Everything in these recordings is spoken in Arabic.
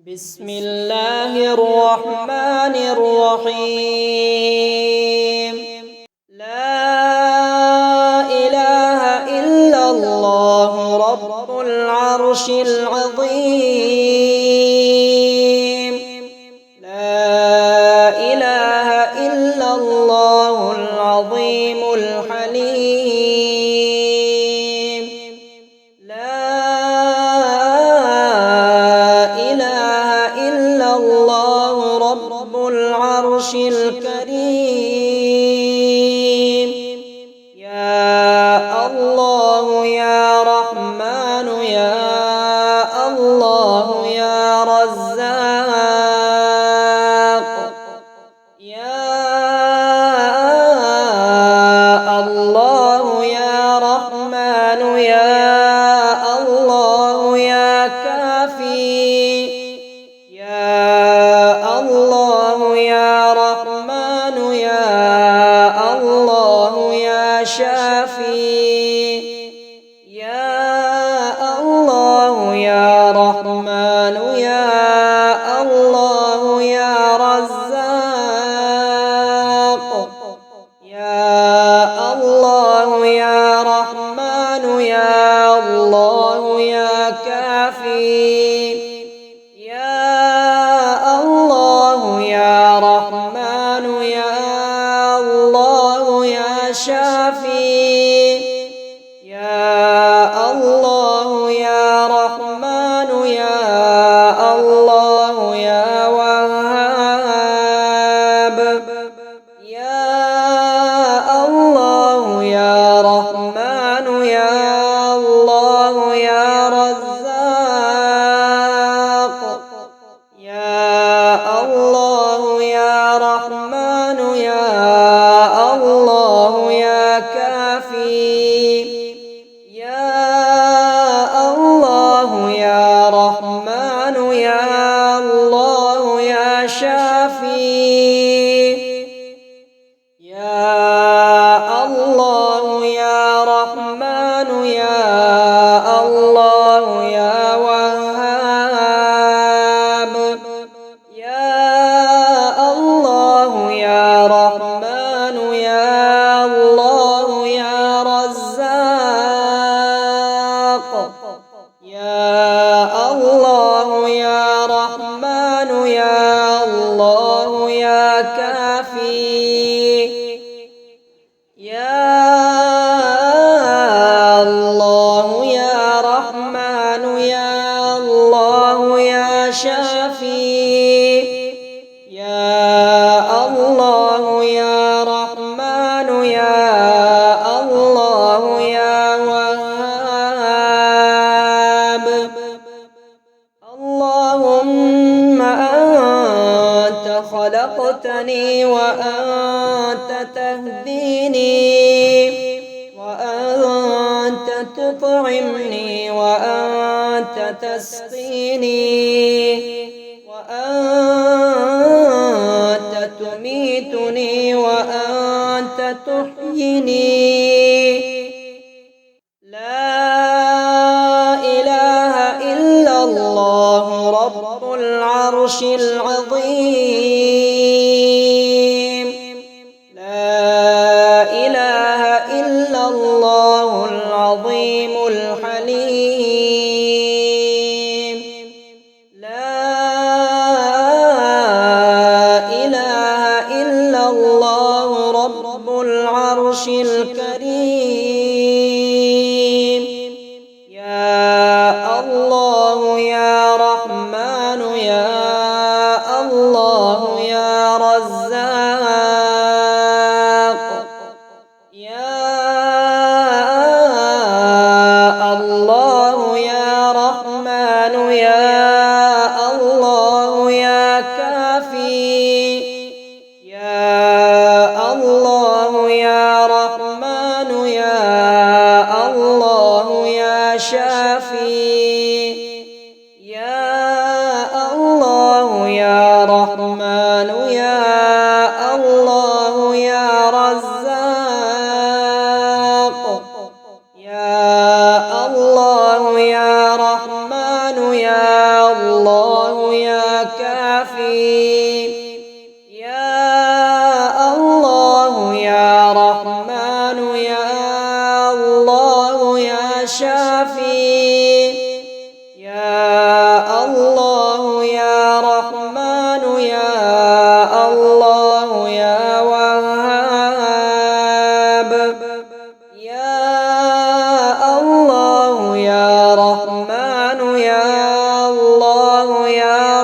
بسم الله الرحمن الرحيم. لا إله إلا الله رب العرش العظيم. لا إله إلا الله العظيم الحليم. لا إله إلا الله رب العرش الكريم. يا الله يا رحمن يا الله يا رزاق. يا الله يا رحمن يا الله يا كافي. يا الله يا رحمن يا الله يا شافي. يا الله يا رحمن يا الله يا رزاق. يا الله يا رحمن يا الله يا كافي. يا الله يا رحمن يا الله يا شافي. يا الله يا رحمن يا الله يا وهاب. يا الله يا رحمن يا الله يا رزاق. يا الله يا رحمن يا الله يا كافي. يا الله يا رحمن يا الله يا شافي. يا الله يا رحمن يا الله يا وهاب. يا الله يا رحمن يا الله يا رزاق. يا الله يا رحمن يا الله يا كافي. يا الله يا رحمن يا الله يا شافي. يا الله يا رحمن يا الله يا وهاب. اللهم أنت خلقتني وأنت تهديني وأنت تطعمني وأنت تسقيني وأنت تميتني وأنت تحييني. لا إله إلا الله رب العرش العظيم. لا إله إلا الله العظيم الحليم. لا إله إلا الله رب العرش الكريم. يا الله يا رحمن يا الله يا رزاق. يا الله يا رحمن يا الله يا كافي. يا الله يا رحمن يا الله يا شافي. يا الله يا كافي يا الله يا رحمن يا الله يا شافي يا الله يا رحمن يا الله يا وهاب يا الله يا رحمن يا الله يا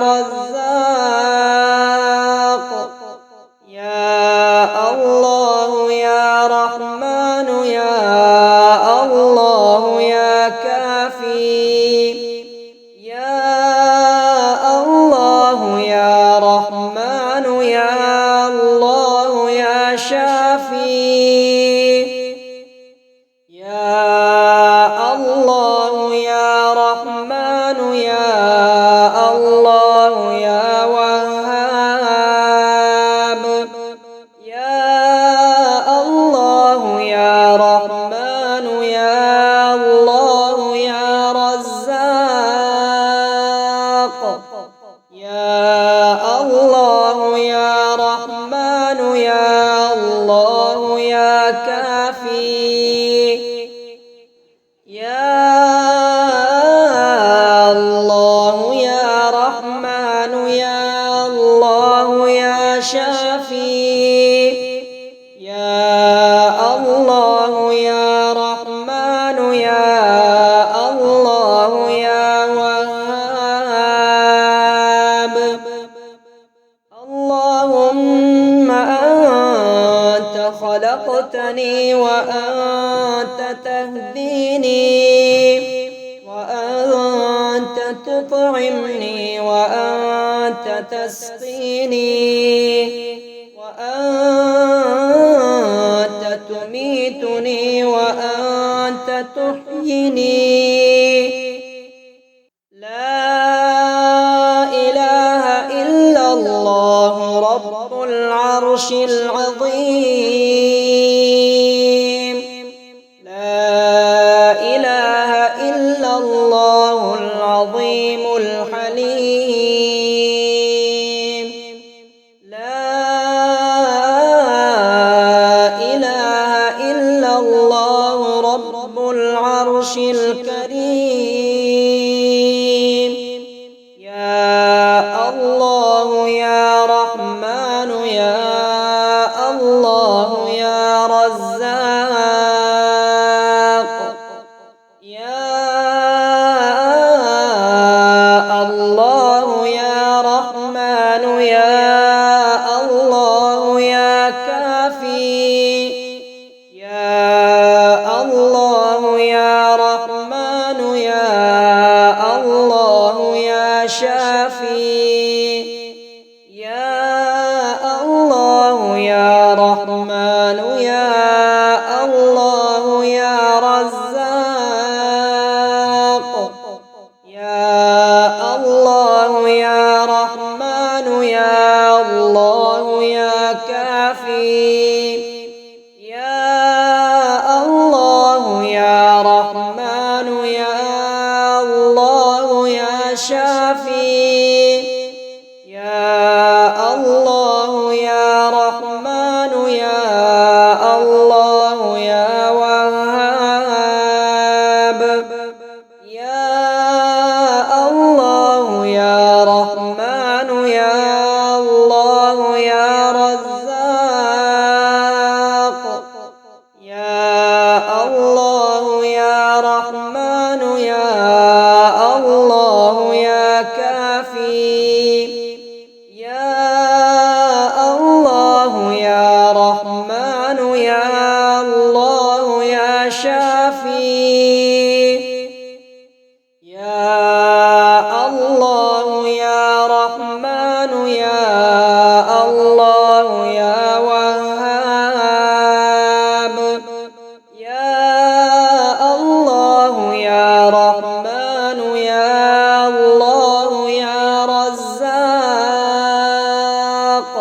رزاق يا الله يا رحمن يا الله يا كافي يا الله يا رحمن يا الله يا شافي يا الله يا رحمن يا الله يا وهاب يا الله يا رحمن يا الله يا رزاق يا الله يا رحمن يا الله يا كافي يا الله يا رحمن يا الله يا شافي يا الله يا رحمن يا الله يا وهاب اللهم أنت خلقتني وأنت تهديني وأنت تطعمني وأنت تسقيني وأنت تميتني وأنت تحييني لا إله إلا الله رب العرش العظيم لا إله إلا الله العظيم الحليم لا إله إلا الله رب العرش الكريم يا الله يا رحمن يا الله يا رزاق يا الله يا رحمن يا الله يا كافي يا الله يا رحمن يا الله يا شافي يا الله يا رحمن يا الله يا رزاق يا الله يا رحمن يا الله يا كافي يا الله يا رحمن يا الله يا شافي يا الله يا رحمن يا الله يا وهاب يا الله يا رحمن يا الله يا رزاق يا الله يا رحمن يا الله يا كافي يا الله يا رحمن يا الله يا شافي يا الله يا رحمن يا الله يا وهاب يا الله يا رحمن يا الله يا رزاق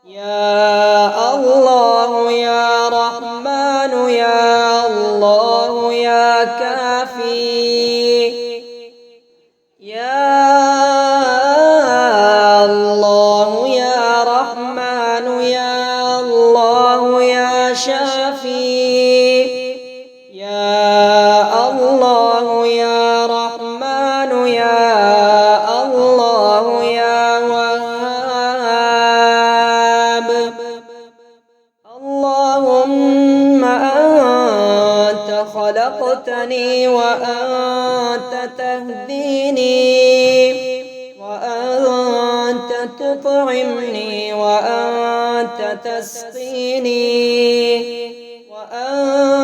يا الله يا رحمن يا الله يا كافي يا الله يا رحمن يا الله يا وهاب. اللهم أنت خلقتني وأنت تهديني وأنت تطعمني وأنت تسقيني وأنت